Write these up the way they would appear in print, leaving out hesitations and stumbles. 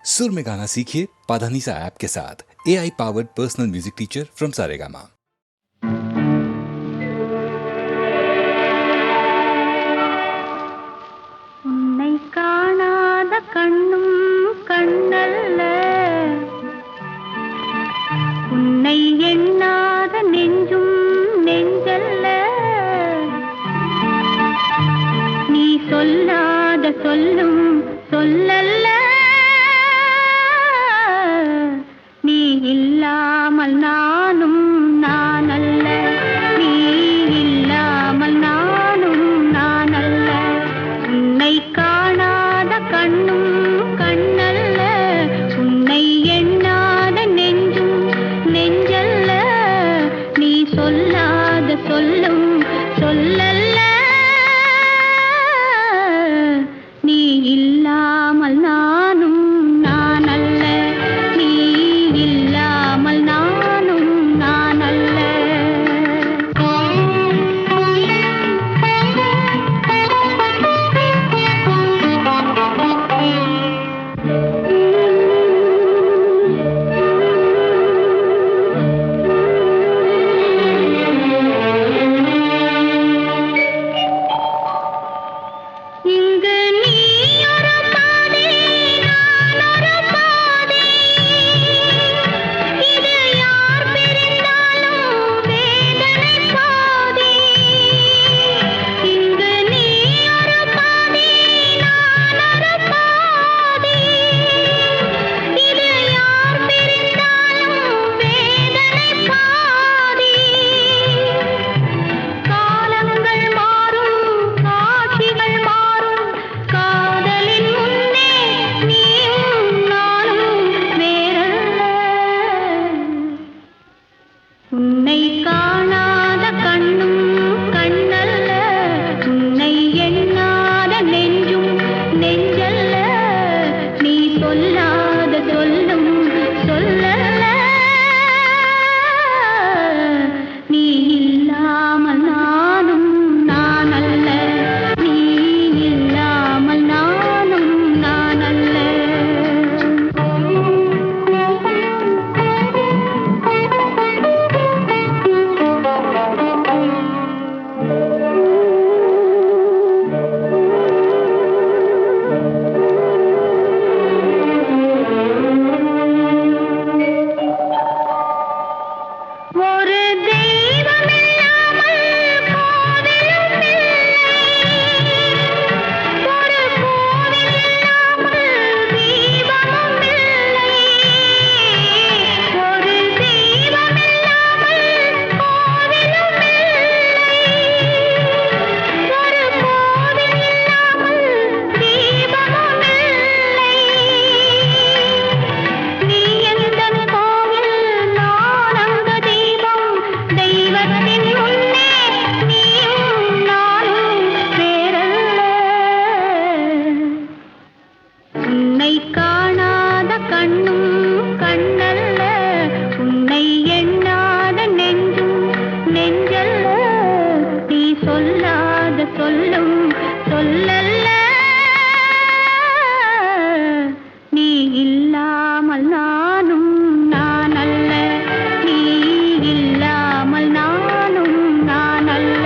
सुर में गाना सीखिए पाधानीसा ऐप के साथ। AI powered personal music teacher from Saregama. உன்னை காணாத கண்ணும் கண்ணல்ல, உன்னை எண்ணாத நெஞ்சும் நெஞ்சல்ல, நீ சொல்லாத சொல்லும் சொல்லல்ல, நீ இல்லாமல் நானும் நானல்ல, நீ இல்லாமல் நானும் நானல்ல. உன்னை காணாத கண்ணும் கண்ணல்ல, உன்னை எண்ணாத நெஞ்சும் நெஞ்சல்ல, நீ சொல்லாத சொல்லும் சொல்லல்ல, நீ இல்லாமல் நானும் நானல்ல, நீ இல்லாமல் நானும் நானல்ல. இங்கு நீ ஒரு பாதை, நான் ஒரு பாதை, இது யார் பிரிந்தாலும் வேதனை பாதி. இங்கு நீ ஒரு பாதை, நான் ஒரு பாதை, இது யார் பிரிந்தாலும் வேதனை பாதி. காலங்கள் மாறும், காட்சிகள் மாறும், காதலின் முன்னே நீயும் நானும் வேறல்ல. உன்னை காணாத கண்ணும் கண்ணல்ல, உன்னை எண்ணாத நெஞ்சும் நெஞ்சல்ல, நீ சொல்லாத சொல்லும் சொல்லல்ல, நீ இல்லாமல் நானும் நானல்ல, நீ இல்லாமல் நானும் நானல்ல. ஒரு தெய்வம் இல்லாமல் கோவிலும் இல்லை, ஒரு கோவில் இல்லாமல் தீபமும் இல்லை, ஒரு தெய்வம் இல்லாமல் கோவிலும் இல்லை, ஒரு கோவில் இல்லாமல் தீபமும் இல்லை. நீ எந்தன் கோவில், நான் அங்க தீபம், தெய்வத்தின் முன்னே நீயும் நானும் வேறல்ல. உன்னை காணாத கண்ணும் கண்ணல்ல, உன்னை எண்ணாத நெஞ்சும் நெஞ்சல்ல, நீ சொல்லாத சொல்லும் சொல்லல்ல, நீ இல்லாமல் நானும் நானல்ல, நீ இல்லாமல் நானும் நானல்ல.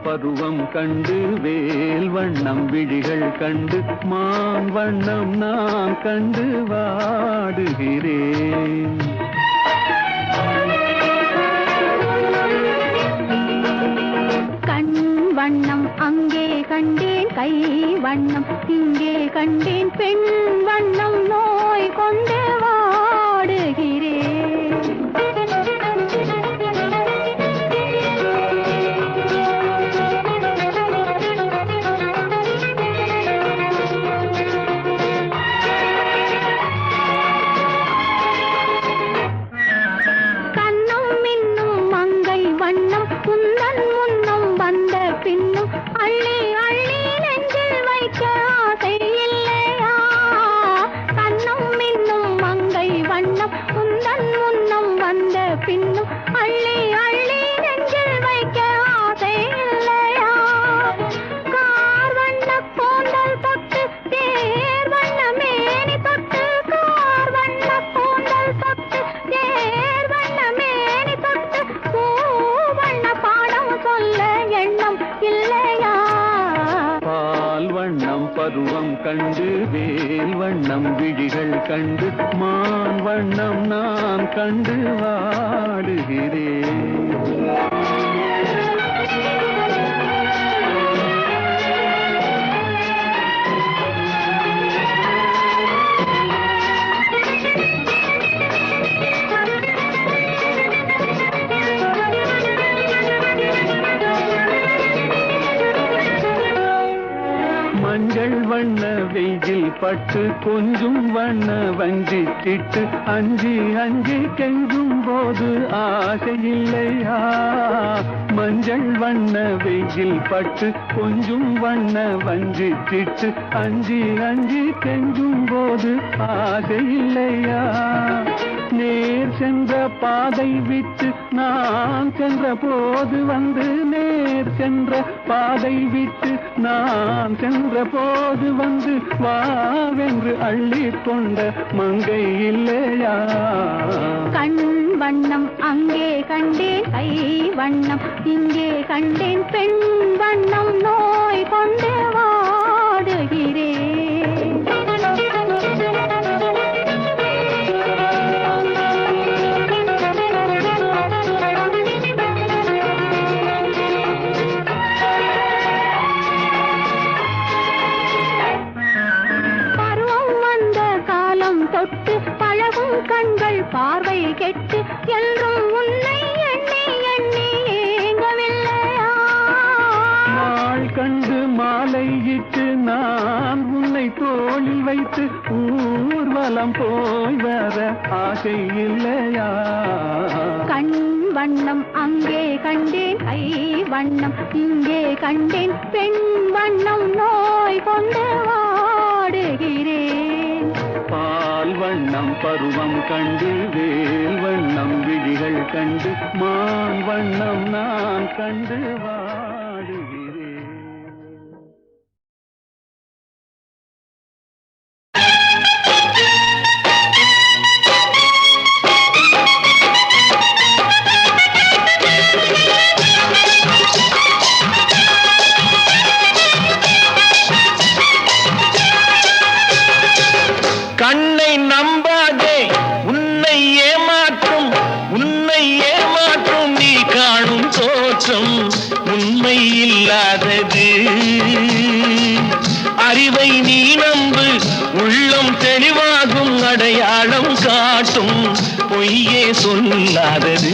பருவம் கண்டு வேல் வண்ணம் விழிகள் கண்டு மான் வண்ணம் நான் கண்டு வாடுகிறேன். கண் வண்ணம் அங்கே கண்டேன், கை வண்ணம் இங்கே கண்டேன், பெண் வண்ணம் நோய் கொண்டு வாடுகிறேன். கண்ணும் மின்னும் மங்கை வண்ணம் குந்தன் முன்னம் வந்த பின்னும் அள்ளி அள்ளி நெஞ்சில் வைக்க ஆசை இல்லையா? கண்ணும் மின்னும் மங்கை வண்ணம் குந்தன் முன்னம் வந்த பின்னும் அள்ளி அள்ளி நெஞ்சில் வைக்க ஆசை இல்லையா? கார் வண்ண கூந்தல் தொட்டு தேர் வண்ண மேனி தொட்டு, கார் வண்ண கூந்தல் தொட்டு தேர் வண்ண மேனி தொட்டு, பூ வண்ண பாடம் சொல்ல எண்ணம் இல்லையா? பால் வண்ணம் பருவம் கண்டு வேல் வண்ணம் விழிகள் கண்டு மான் வண்ணம் நான் கண்டு வாடுகிறேன். மஞ்சள் வண்ண வெயில் பட்டு கொஞ்சம் வண்ண வஞ்சி திட்டு அஞ்சி அஞ்சி கெஞ்சும் போது ஆசை இல்லையா? மஞ்சள் வண்ண வெயில் பட்டு கொஞ்சம் வண்ண வஞ்சி திட்டு அஞ்சி அஞ்சி கெஞ்சும் போது ஆசை இல்லையா? நேர் சென்ற பாதை விட்டு நான் சென்ற போது வந்து, நேர் சென்ற பாதை விட்டு நான் சென்ற போது வந்து வாவென்று அள்ளி கொண்ட மங்கை இல்லையா? கண் வண்ணம் அங்கே கண்டேன், கை வண்ணம் இங்கே கண்டேன், பெண் வண்ணம் நோய் கொண்டு வாடுகிறேன். தொட்டு பழகும் கண்கள் பார்வை கெட்டு என்றும் உன்னை எண்ணி எண்ணி ஏங்கவில்லையா? நாள் கண்டு மாலையிட்டு நான் உன்னை தோளில் வைத்து ஊர்வலம் போய் வர ஆசை இல்லையா? கண் வண்ணம் அங்கே கண்டேன், கை வண்ணம் இங்கே கண்டேன், பெண் வண்ணம் நோய் கொண்டு வாடுகிறேன். பால் வண்ணம் பருவம் கண்டு வேல் வண்ணம் விழிகள் கண்டு மான் வண்ணம் நான் கண்டு வாடுகிறேன். கண்ணை நம்பாதே, உன்னை ஏமாற்றும் நீ காணும் தோற்றம் உண்மை இல்லாதது. அறிவை நீ நம்பு, உள்ளம் தெளிவாகும், அடையாளம் காட்டும் பொய்யே சொல்லாதது.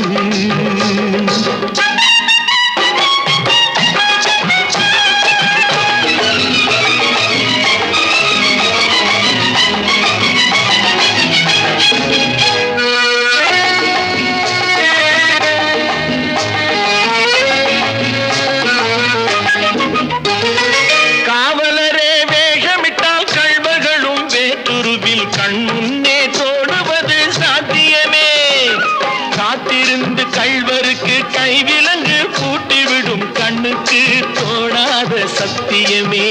சத்தியமே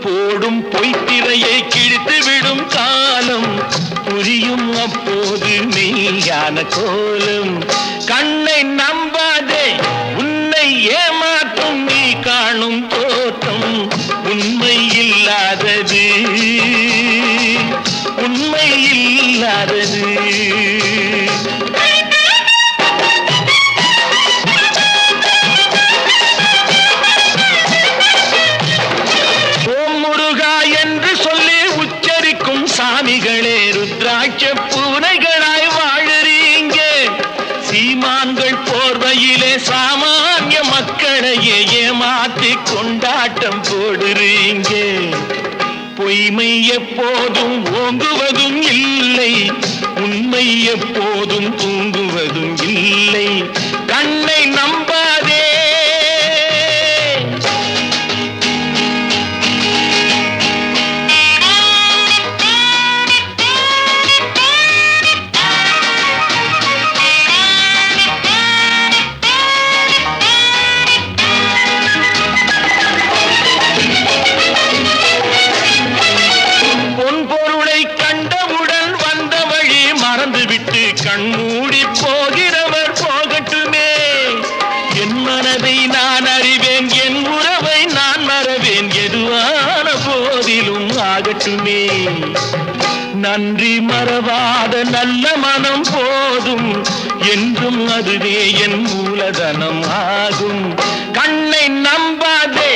போடும் பொய்த்திரையை கிழித்து விடும் காலம் புரியும் அப்போது மெய்யான கோலம். கண்ணை நம்பாதே, உன்னை ஏமாற்றும் இல்லாதது. ஓம் முருகா என்று சொல்லி உச்சரிக்கும் சாமிகளே ருத்ராட்ச பூனைகளாய் வாழறீங்க. சீமான்கள் போர்வையிலே சாமானிய மக்களையே ஏமாற்றி கொண்டாட்டம் போடுறீங்க. பொய்மை எப்போதும் ஓங்குவதும் இல்லை, உண்மை எப்போதும் தூங்குவதும் இல்லை. கண்ணை நம்பாதே. கண்மூடி போகிறவர் போகட்டுமே. என் மனதை நான் அறிவேன், என் உறவை நான் மறவேன், எதுவான போதிலும் ஆகட்டுமே. நன்றி மறவாத நல்ல மனம் போதும், என்றும் அதுவே என் மூலதனம் ஆகும். கண்ணை நம்பாதே,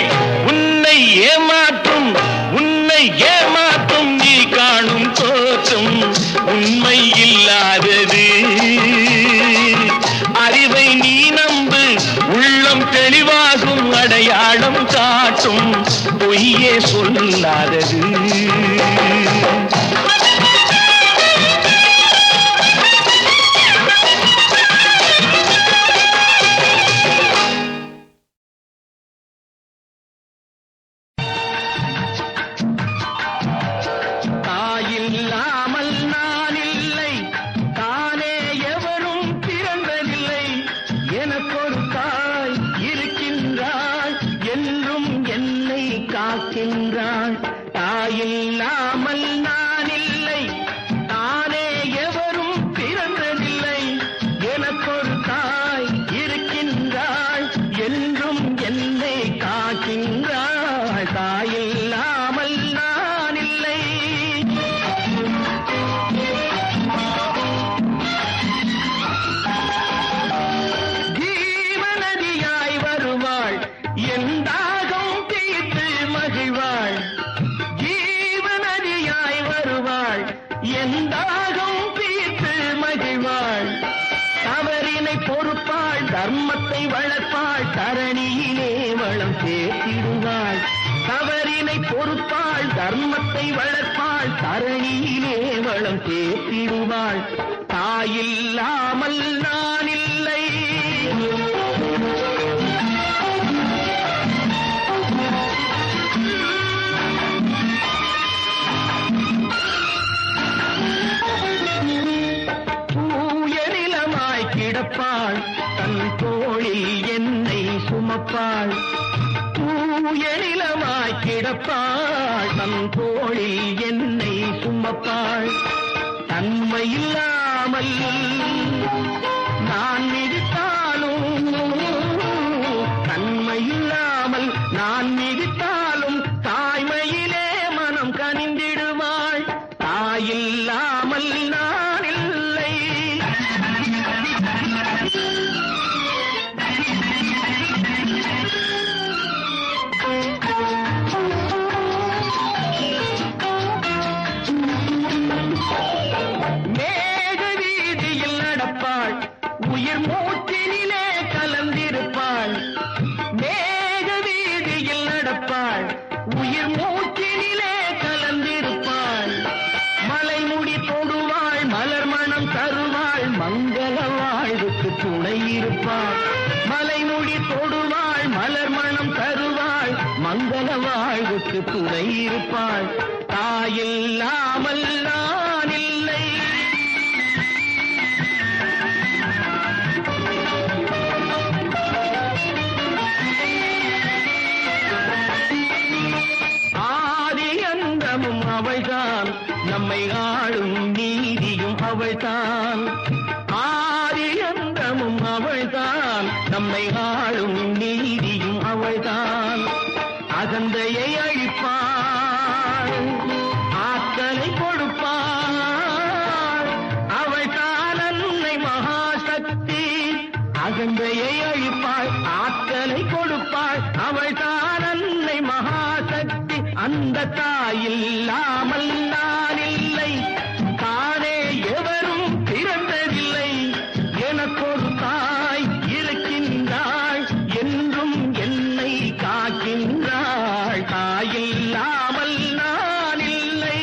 உன்னை ஏமாற்றும், உன்னை ஏமாற்றும் நீ காணும் தோற்றம் உண்மை இல்லாதது. அறிவை நீ நம்பு, உள்ளம் தெளிவாகும், அடையாளம் காட்டும், பொய்யே சொல்லாதது. தாயில்லாமல் நான் இல்லை, தானே எவரும் பிறந்ததில்லை. எனக்கொரு தாய் இருக்கின்றாள், என்றும் என்னை காக்கின்றாள். தாயில்லாமல் நான் இல்லை. ஜீவநதியாய் வருவாள், என் தாகம் தீர்த்து மகிழ்வாள். என் தாகம் தீர்த்து மகிழ்வாள். தவறினை பொறுப்பாள், தர்மத்தை வளர்ப்பாள், தரணியிலே வளம் சேர்த்திடுவாள். தவறினை பொறுப்பாள், தர்மத்தை வளர்ப்பாள், தரணியிலே வளம் சேர்த்திடுவாள். தாயில்லாமல் நான் இல்லை. கிடப்பாள், தன் தோளில் என்னை சுமப்பாள். தூய நிலமாய் கிடப்பாள், தன் தோளில் என்னை சுமப்பாள். தன்மையில்லாமல் நான் மிதித்தாலும், தன்மையில்லாமல் நான் மிதித்தாலும், தாய்மையிலே மனம் கனிந்திடுவாள். தாயில்லாமல் நான் இல்லை. மேக வீதியில் நடப்பாள், உயிர் மூச்சினிலே கலந்திருப்பாள். மேக வீதியில் நடப்பாள், உயிர் மூச்சினிலே கலந்திருப்பாள். மலைமுடி தொடுவாள், மலர் மணம் தருவாள், மங்கள வாழ்வுக்கு துணை இருப்பாள். மலைமுடி தொடுவாள், மலர் மணம் தருவாள், மங்கள வாழ்வுக்கு துணை இருப்பாள். தாயில்லாமல் நான் இல்லை. ஆதி அந்தமும் அவள்தான், நம்மை ஆளும் நீதியும் அவள்தான். ஆதி அந்தமும் அவள்தான், நம்மை ஆளும் நீதியும் அவள்தான். அகந்தையை அழிப்பாள், ஆற்றலை கொடுப்பாள். அகந்தையை அழிப்பாள், ஆற்றலை கொடுப்பாள், அவள் தான் அன்னை மகாசக்தி. அந்த தாயில்லாமல் நான் இல்லை, தானே எவரும் பிறந்ததில்லை. எனக்கொரு தாய் இருக்கின்றாள், என்றும் என்னை காக்கின்றாள். தாயில்லாமல் நான் இல்லை.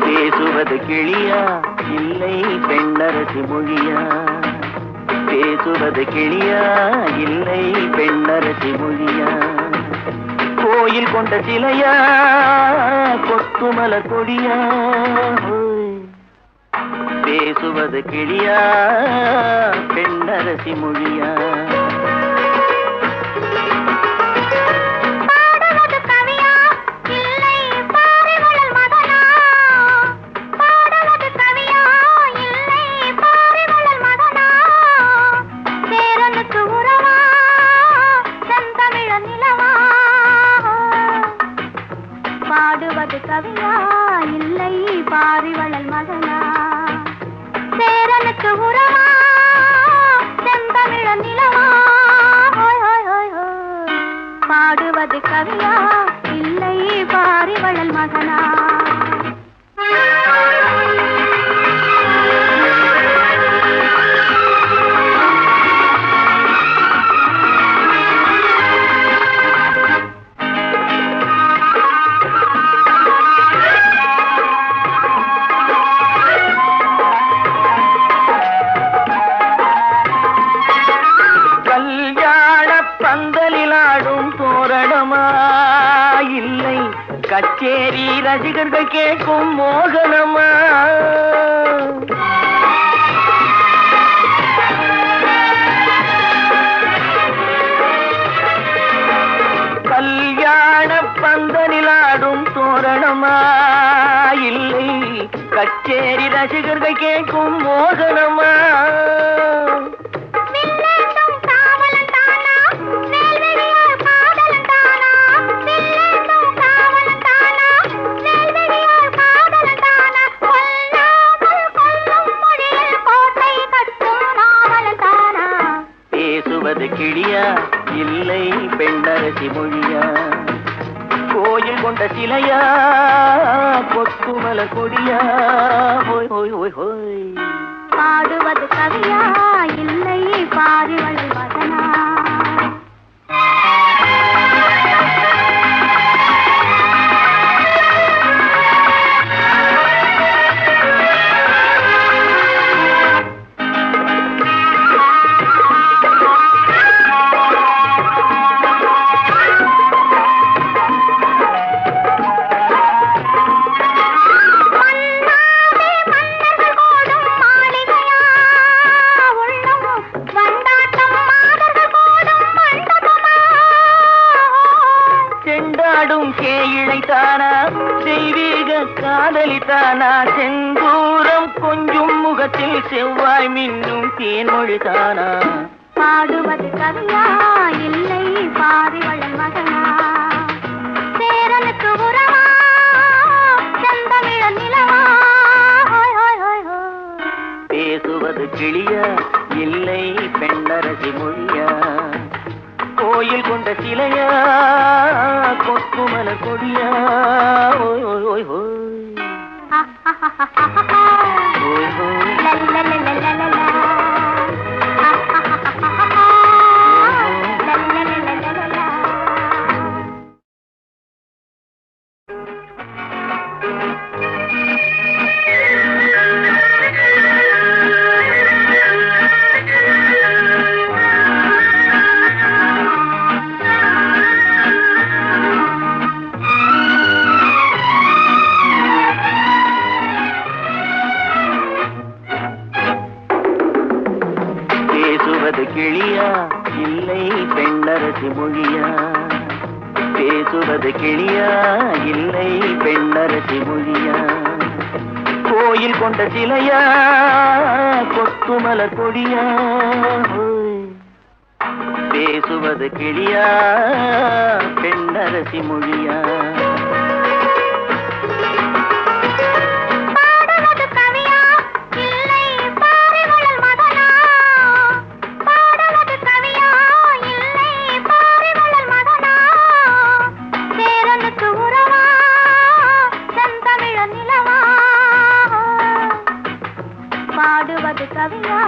பேசுவது கிளியா இல்லை பெண்ணரசி மொழியா? பேசுவது கிளியா இல்லை பெண்ணரசி மொழியா? கோயில் கொண்ட சிலையா கொத்துமல கொடியா? பேசுவது கிளியா பெண்ணரசி மொழியா? பாடுவது கவியா இல்லை பாரிவளல் மகனா? சேரனுக்கு உறவா செந்தமிழ நிலவா? பாடுவது கவியா இல்லை பாரிவளல் மகனா? கச்சேரி ரசிகர்கள் கேட்கும் மோகனமா? கல்யாண பந்தலிலாடும் தோரணமா? இல்லை கச்சேரி ரசிகர்கள் கேட்கும் மோகனமா? கிளியா இல்லை பெண்ணரசி மொழியா? கோயில் கொண்ட சிலையா கொத்துமல கொடியா? ஹோய் ஹோய் ஹோய் ஹோய். பாடுவது கவியா இல்லை பாரிவளல் மகனா? தானா தெய்வீக காதலித்தானா? செந்தூரம் கொஞ்சம் முகத்தில் செவ்வாய் மின்னும் தேன்மொழி தானா? பாடுவது கவியா இல்லை பாரிவளல் மகனா? சேரனுக்கு உறவா செந்தமிழ நிலவா? பேசுவது கிளியா இல்லை பெண்ணரசி மொழியா? கோயில் கொண்ட சிலையா கொத்துமல கொடியா? ஓய் ஓய் ஓய் ஓய் ஓய் ஓய். கிளியா இல்லை பெண்ணரசி மொழியா? பேசுவது கிளியா இல்லை பெண்ணரசி மொழியா? கோயில் கொண்ட சிலையா கொத்துமலர் கொடியா? பேசுவது கிளியா பெண்ணரசி மொழியா? பாடுவது கவியா இல்லை பாரிவளல் மகனா? சேரனுக்கு உறவா செந்தமிழ நிலவா? பாடுவது கவியா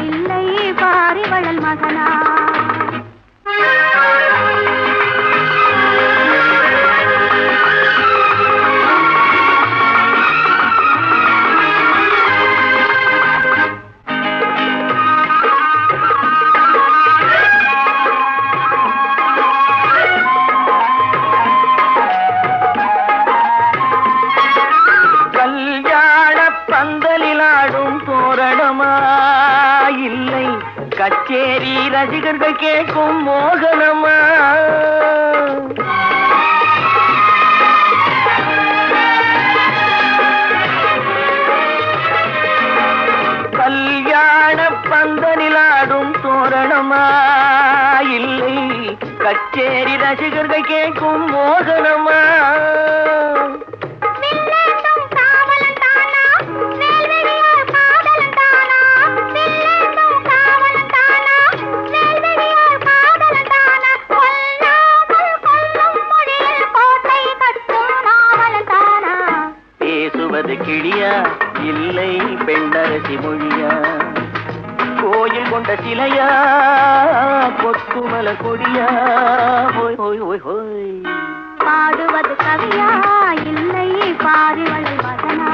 இல்லை பாரிவளல் மகனா? இல்லை கச்சேரி ரசிகர்கள் கேட்கும் மோகனமா? கல்யாண பந்தலில் ஆடும் தோரணமா? இல்லை கச்சேரி ரசிகர்கள் கேட்கும் மோகனமா? கிளியா இல்லை பெண்ணரசி மொழியா? கோயில் கொண்ட சிலையா கொத்துமல கொடியா? பாடுவது கவியா இல்லை பாரிவளல் மகனா?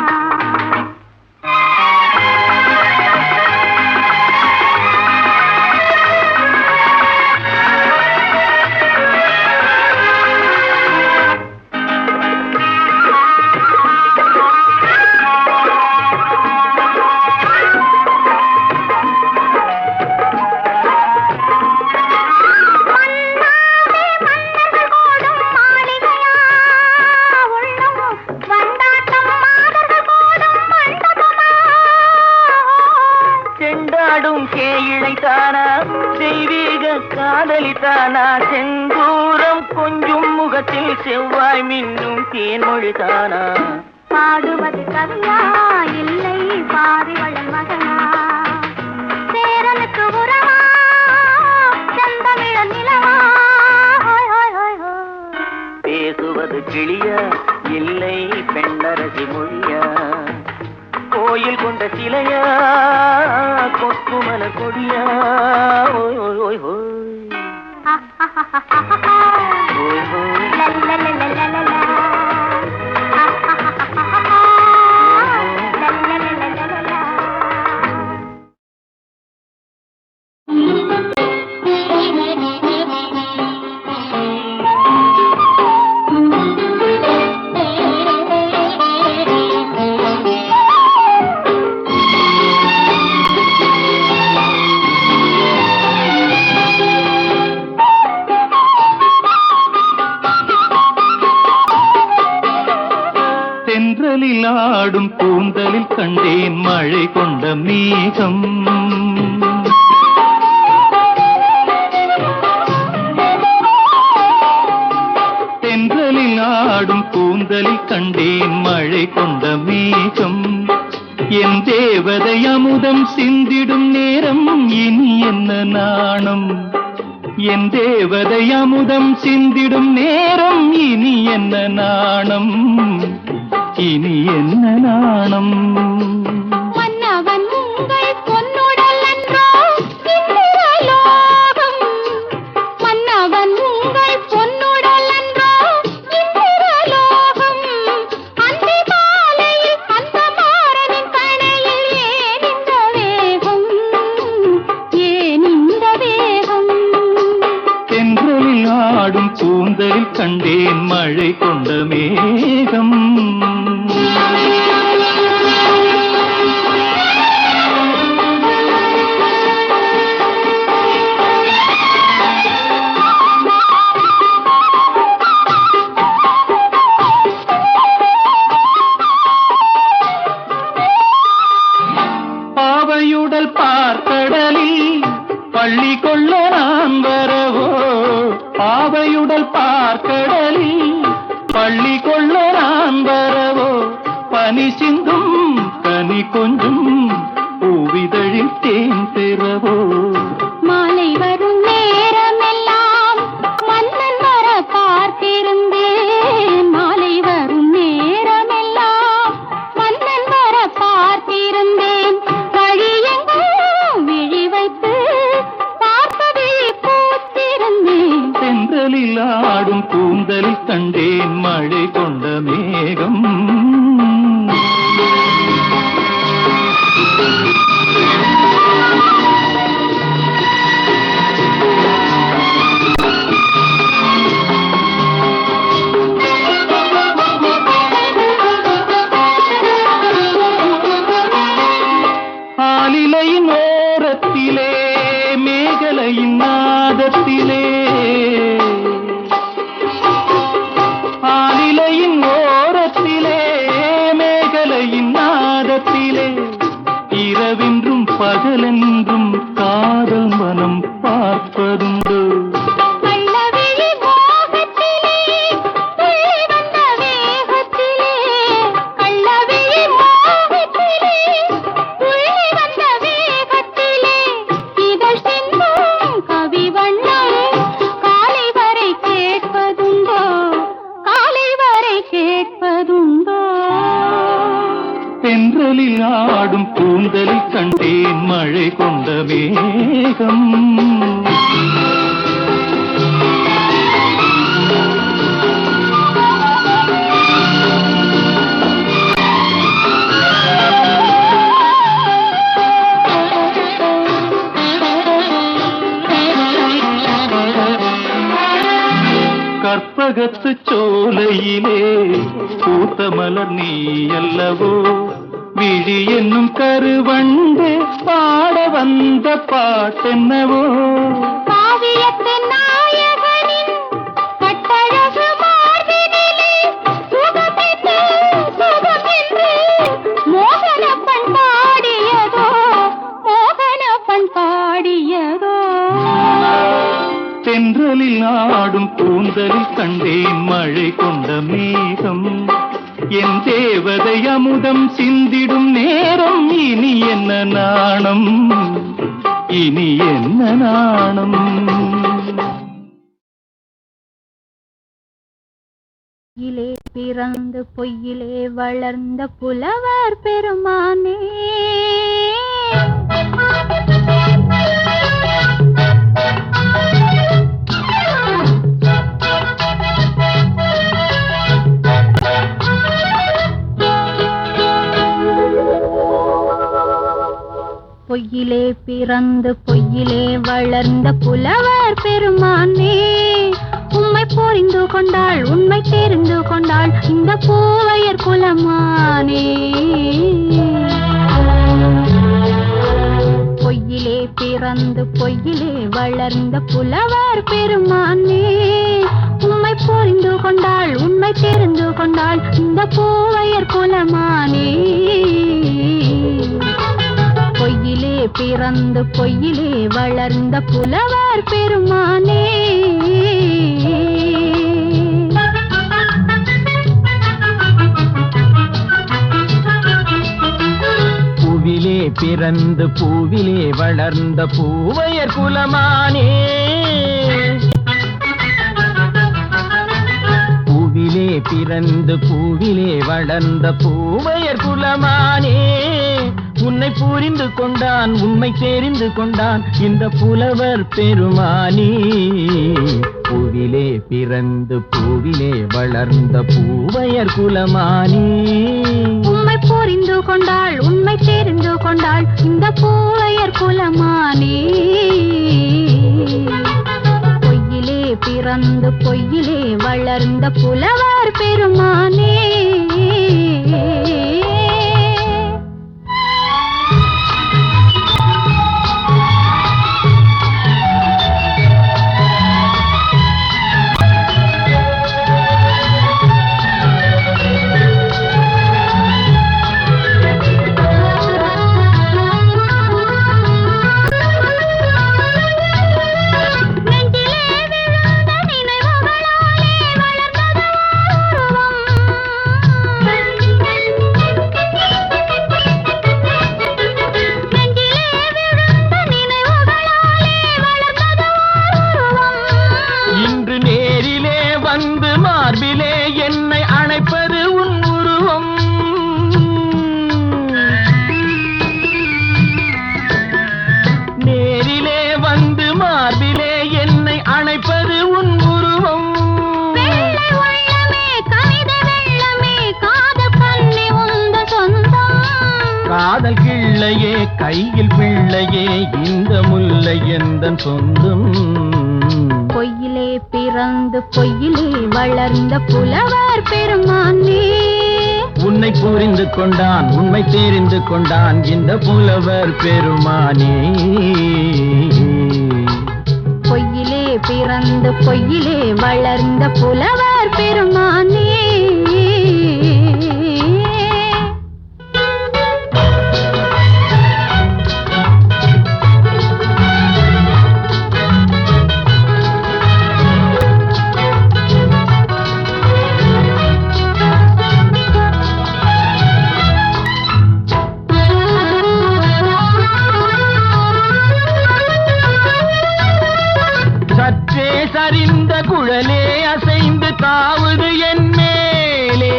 தெய்வீக காதலித்தானா? செந்தூரம் கொஞ்சும் முகத்தில் செவ்வாய் மின்னும் தேன்மொழிதானா? பாடுவது கவியா இல்லை பாரிவளல் மகனா? சேரனுக்கு உறவா செந்தமிழ நிலவா? பேசுவது கிளியா இல்லை பெண்ணரசி மொழியா? கோயில் கொண்ட சிலையா கொத்துமல கொடியா? ஓய் ஓய் ஓய் ஓய் ஓய் ஓய். ஆடும் கூந்தலில் கண்டேன் மழை கொண்ட மேகம். தென்றலில் ஆடும் கூந்தலில் கண்டேன் மழை கொண்ட மேகம். என் தேவதை அமுதம் சிந்திடும் நேரம் இனி என்ன நாணம். என் தேவதை அமுதம் சிந்திடும் நேரம் இனி என்ன நாணம். இனி என்ன நாணம். மன்னவன் உங்கள் பொன்னுடல் என்றோ இந்திரலோகம். மன்னவன் உங்கள் பொன்னுடல் என்றோ இந்திரலோகம். அந்தி மாலையில் அந்த மாறனின் கணையில் ஏன் இந்த வேகம். ஏன் இந்த வேகம். தென்றலில் ஆடும் கூந்தலில் கண்டேன் மழை கொண்ட மேகம். பாவையுடல் பார்க்கடலில் பள்ளி கொள்ள நான் வரவோ, பாவையுடல் பார்க்கடலில் பள்ளி கொள்ள நான் வரவோ, பனி சிந்தும் கனி கொஞ்சும் பூவிதழில் தேன் பெறவோ. மாலை வரும் நேரமெல்லாம் மன்னன் வர பார்த்திருந்தேன், மாலை வரும் நேரமெல்லாம் மன்னன் வர பார்த்திருந்தேன். வழியெங்கும் விழி வைத்து பார்ப்பதை பூத்திருந்தேன். செந்தலில் ஆடும் கூந்தலில் கண்டேன் மழை கொண்ட மேகம். ஆலிலையின் ஓரத்திலே மேகலையின் நாதத்திலே, ஆலிலையின் ஓரத்திலே மேகலையின் நாதத்திலே, இரவென்றும் பகலென்றும் காதல் மனம் பார்ப்பதுண்டு. கள்ளவிழி மோகத்திலே துள்ளி வந்த வேகத்திலே, கள்ளவிழி மோகத்திலே துள்ளி வந்த வேகத்திலே, இதழ் சிந்தும் கவி வண்ணம் காலை வரை கேட்பதுண்டோ, காலை வரை கேட்பதுண்டோ. தென்றலில் ஆடும் கூந்தலில் கண்டேன் மழை கொண்ட மேகம். கற்பகத்து சோலையிலே பூத்த மலர் நீ அல்லவோ, விழி என்னும் கருவண்டு பாட வந்த பாட்டென்னவோ. காவியத்து நாயகனின் கட்டழகு மார்பினிலே சுகமென்று சுகமென்று மோகனப்பன் பாடியதோ, மோகனப்பன் பாடியதோ. தென்றலில் ஆடும் கூந்தலில் கண்டேன் மழை கொண்ட மேகம். என் தேவதை அமுதம் சிந்திடும் நேரம், இனி என்ன நாணம், இனி என்ன நாணம். பொய்யிலே பிறந்து பொய்யிலே வளர்ந்த புலவர் பெருமானே, பொய்யிலே பிறந்து பொய்யிலே வளர்ந்த புலவர் பெருமானே, உம்மை புரிந்து கொண்டாள் உண்மை தெரிந்து கொண்டாள் இந்த பூவையர் குலமானே. பொய்யிலே பிறந்து பொய்யிலே வளர்ந்த புலவர் பெருமானே, உம்மை புரிந்து கொண்டாள் உண்மை தெரிந்து கொண்டாள் இந்த பூவையர் குலமானே. பொய்யிலே பிறந்து பொய்யிலே வளர்ந்த புலவர் பெருமானே. பூவிலே பிறந்து பூவிலே வளர்ந்த பூவையர் குலமானே, பூவிலே பிறந்து பூவிலே வளர்ந்த பூவையர் குலமானே, உன்னை புரிந்து கொண்டான் உண்மை தெரிந்து கொண்டான் இந்த புலவர் பெருமானே. பூவிலே பிறந்து பூவிலே வளர்ந்த பூவையர் குலமானே, உம்மை புரிந்து கொண்டாள் உண்மை தெரிந்து கொண்டாள் இந்த பூவையர் குலமானே. பொய்யிலே பிற பிறந்து பொய்யிலே வளர்ந்த புலவர் பெருமானே காதல் கிள்ளையே கையில் பிள்ளையே இந்த முல்லை எந்தன் சொந்தம் பொய்யிலே பிறந்து பொய்யிலே வளர்ந்த புலவர் பெருமானே உன்னை புரிந்து கொண்டான் உண்மை தெரிந்து கொண்டான் இந்த புலவர் பெருமானே பொய்யிலே பிறந்து பொய்யிலே வளர்ந்த புலவர் பெருமானே சரிந்த குழலே அசைந்து தாவுது என் மேலே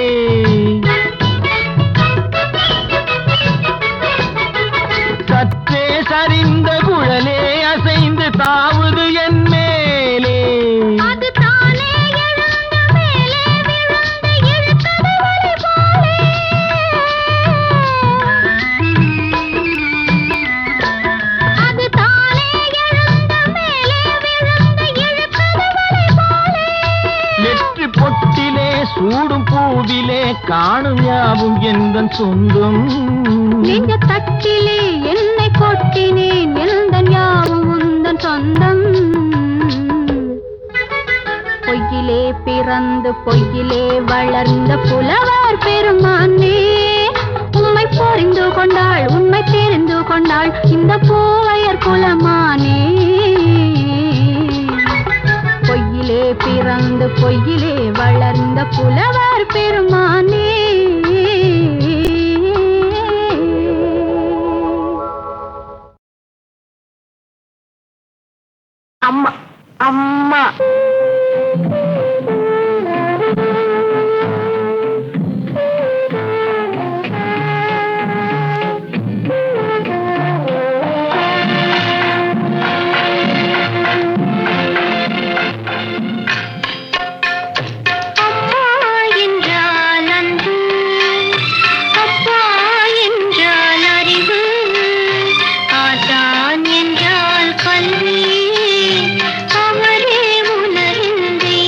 சற்றே சரிந்த குழலே அசைந்து தாவுது என் மேலே அது தானே எழுந்த மேலே விழுந்து இழுத்தது வலை போலே அது தானே எழுந்த மேலே விழுந்து இழுத்தது வலை போலே நெற்றி பொட்டிலே சூடும் பூவிலே காணும் யாவும் எந்தன் சொந்தம் நெஞ்ச தட்டிலே என்னை கொட்டினேன் எந்தன் யாவும் உந்தன் சொந்தம் பொய்யிலே பிறந்து பொய்யிலே வளர்ந்த புலவர் பெருமானே உம்மை புரிந்து கொண்டாள் உண்மை தெரிந்து கொண்டாள் இந்த பூவையர் குலமானே பொய்யிலே பிறந்து பொய்யிலே வளர்ந்த புலவர் பெருமானே அம்மா அம்மா கல்வி அவரே உணர்ந்தே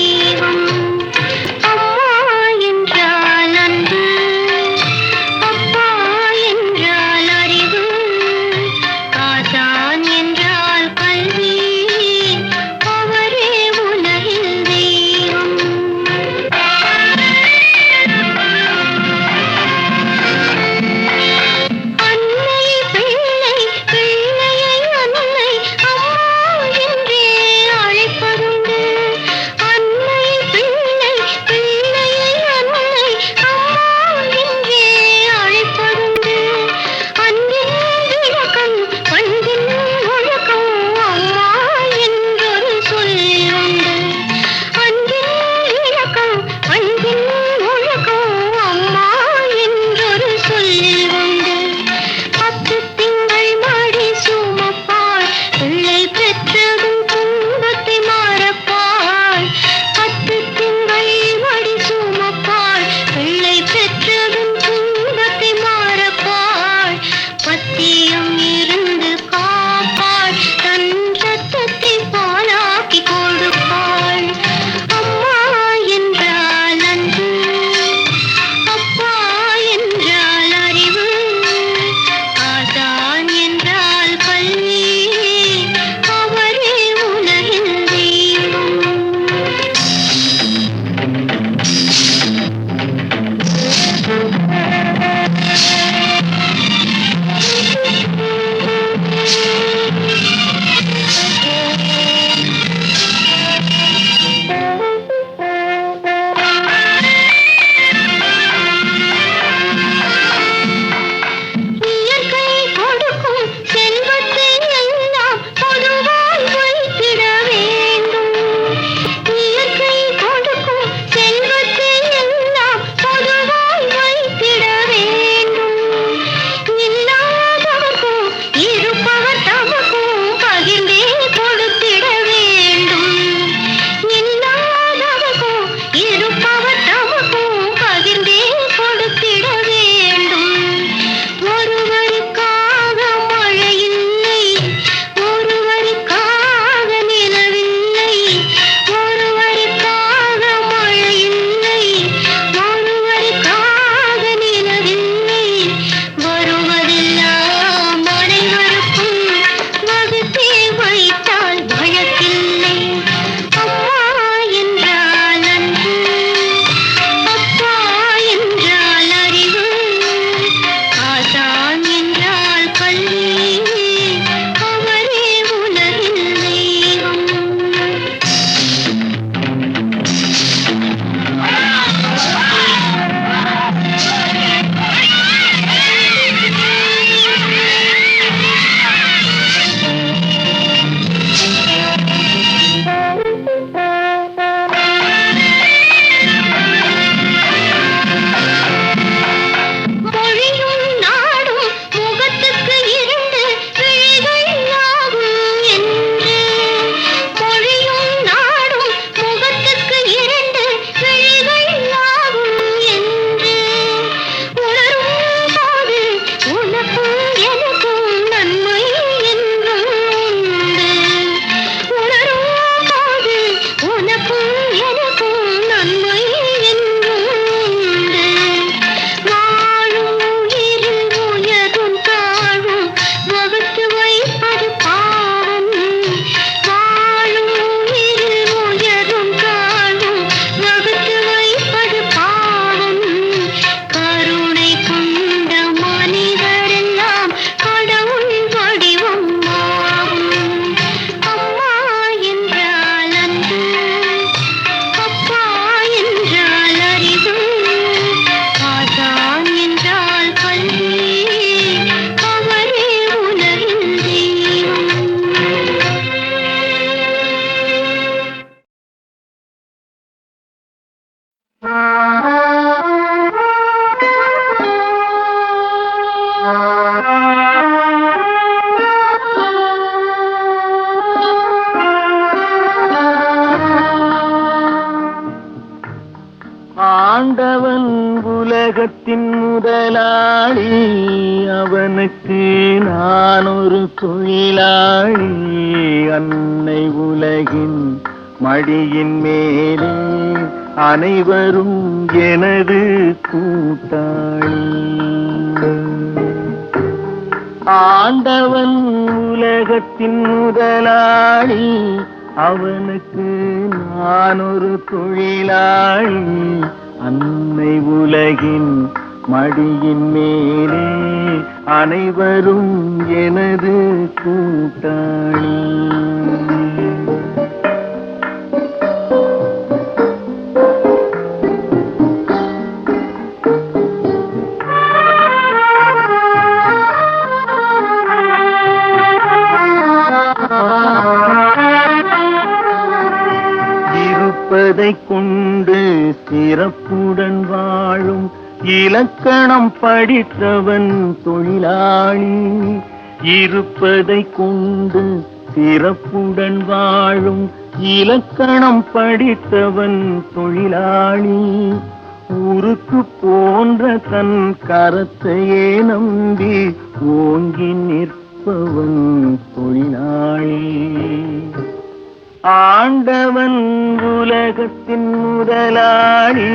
ஆண்டவன் உலகத்தின் முதலாளி, அவனுக்கு நான் ஒரு தொழிலாளி. அன்னை உலகின் மடியின் மேலே அனைவரும் எனது கூட்டாளி. ஆண்டவன் உலகத்தின் முதலாளி, அவனுக்கு நான் ஒரு தொழிலாளி. அன்னை உலகின் மடியின் மேலே அனைவரும் எனது கூட்டாளி. இருப்பதை கொண்டு சிறப்புடன் வாழும் இலக்கணம் படித்தவன் தொழிலாளி. இருப்பதை கொண்டு சிறப்புடன் வாழும் இலக்கணம் படித்தவன் தொழிலாளி. ஊருக்கு போன்ற தன் கரத்தையே நம்பி ஓங்கி நிற்பவன் தொழிலாளி. ஆண்டவன் உலகத்தின் முதலாளி,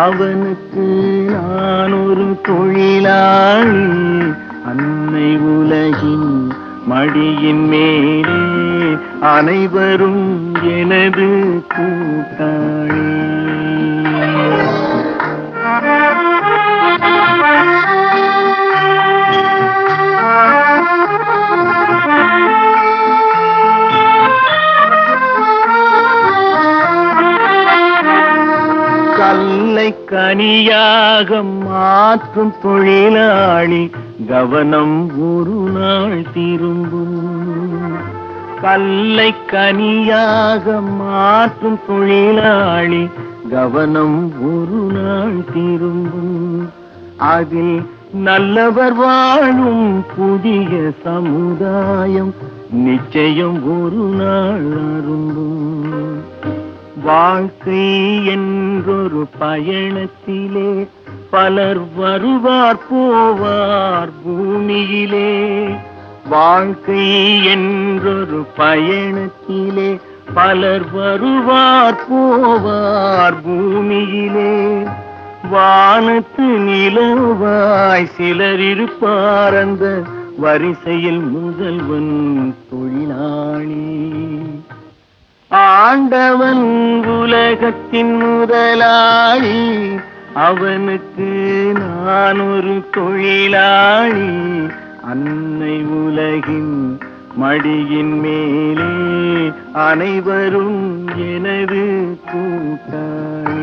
அவனுக்கு நான் ஒரு தொழிலாளி. அன்னை உலகின் மடியின் மேலே அனைவரும் எனது கூட்டாளி. கல்லை கனியாக மாற்றும் தொழிலாளி, கவனம் ஒரு நாள் திரும்பும். கல்லை கனியாக மாற்றும் தொழிலாளி, கவனம் ஒரு நாள் திரும்பும். அதில் நல்லவர் வாழும் புதிய சமுதாயம் நிச்சயம் ஒரு நாள் அரும்பும். வாழ்க்கை என்றொரு பயணத்திலே பலர் வருவார் போவார் பூமியிலே. வாழ்க்கை என்றொரு பயணத்திலே பலர் வருவார் போவார் பூமியிலே. வானத்து நிலவாய் சிலர் இருப்பார் அந்த வரிசையில் முதல்வன் தொழிலாளி. ஆண்டவன் உலகத்தின் முதலாளி, அவனுக்கு நான் ஒரு தொழிலாளி. அன்னை உலகின் மடியின் மேலே அனைவரும் எனது கூட்டாளி.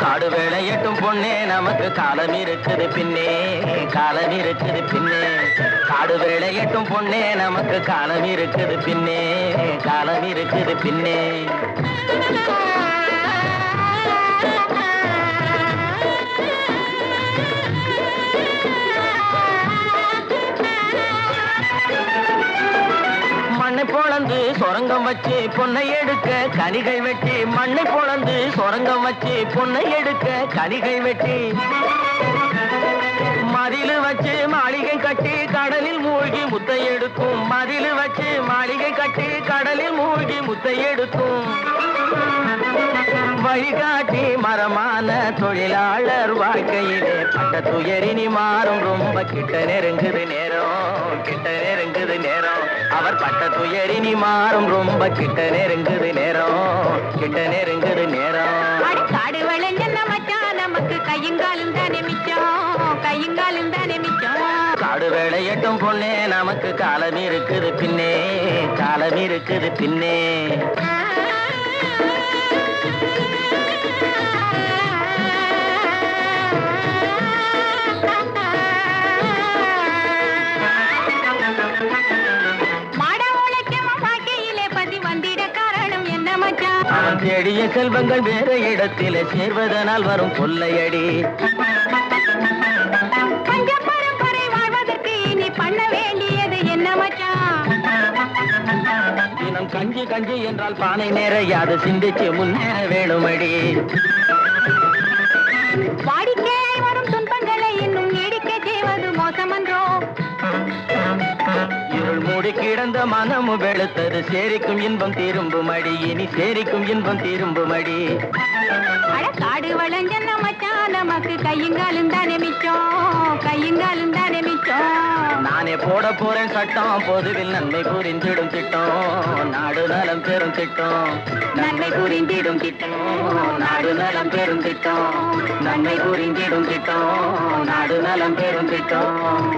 காடு வேலையட்டும் பொண்ணே, நமக்கு காலம் இருக்குது பின்னே, காலம் இருக்குது பின்னே. காடு வேலையட்டும் பொண்ணே, நமக்கு காலம் இருக்குது பின்னே, காலம் இருக்குது பின்னே. மண்ணை பொளந்து சொரங்கம் வச்சு பொன்னை எடுக்க கனிகள் வெட்டி மண்ணை பொளந்து சொரங்கம் வச்சு பொன்னை எடுக்க கனிகள் வெட்டி மதிலு வச்சு மாளிகை கட்டி கடலில் மூழ்கி முத்தை எடுக்கும் மதிலு வச்சு மாளிகை கட்டி கடலில் மூழ்கி முத்தை எடுக்கும் வழிகாட்டி மரமான தொழிலாளர் வாழ்க்கையிலே பட்ட துயரினி மாறும் ரொம்ப கிட்ட நெருங்குது நேரம் கிட்ட நெருங்குது நேரம் அவர் பட்ட துயரினி மாறும் ரொம்ப கிட்ட நெருங்குது நேரம் கிட்ட நெருங்குது நேரம் காடு விளைஞ்ச மச்சான் நமக்கு கையுங்காலும் தானே மிச்சம் கையுங்காலும் தானே மிச்சம் காடு வேலையட்டும் பொண்ணே நமக்கு காலம் இருக்குது பின்னே காலம் இருக்குது பின்னே அவன் தேடிய செல்வங்கள் வேற இடத்திலே சேர்வதனால் வரும் கொள்ளையடி பஞ்ச பரம்பரை வாழ்வதற்கு இனி பண்ண வேண்டியது என்ன மச்சான் தினம் கஞ்சி கஞ்சி என்றால் பானை நிறையாது சிந்திச்சு முன்னேற வேணுமடி வாடிக்கையாய் வரும் துன்பங்களை இன்னும் நீடிக்க செய்வது மோசமன்றோ இருள் மூடி கிடந்த மனமு வெளுத்தது சேரிக்கும் இன்பம் திரும்பும் அடி இனி சேரிக்கும் இன்பம் திரும்பும் அடி காடு வளைஞ்ச மச்சான் நமக்கு கையுங்காலும் தானே மிச்சம் கையுங்காலும் தானே மிச்சம் நானே போட போறேன் சட்டம் பொதுவில் நன்மை புரிந்திடும் திட்டம் நாடு நலம் பெறும் திட்டம் நன்மை புரிந்திடும் திட்டம் நாடு நலம் பெறும் திட்டம் நன்மை புரிந்திடும் திட்டம் நாடு நலம் பெறும் திட்டம்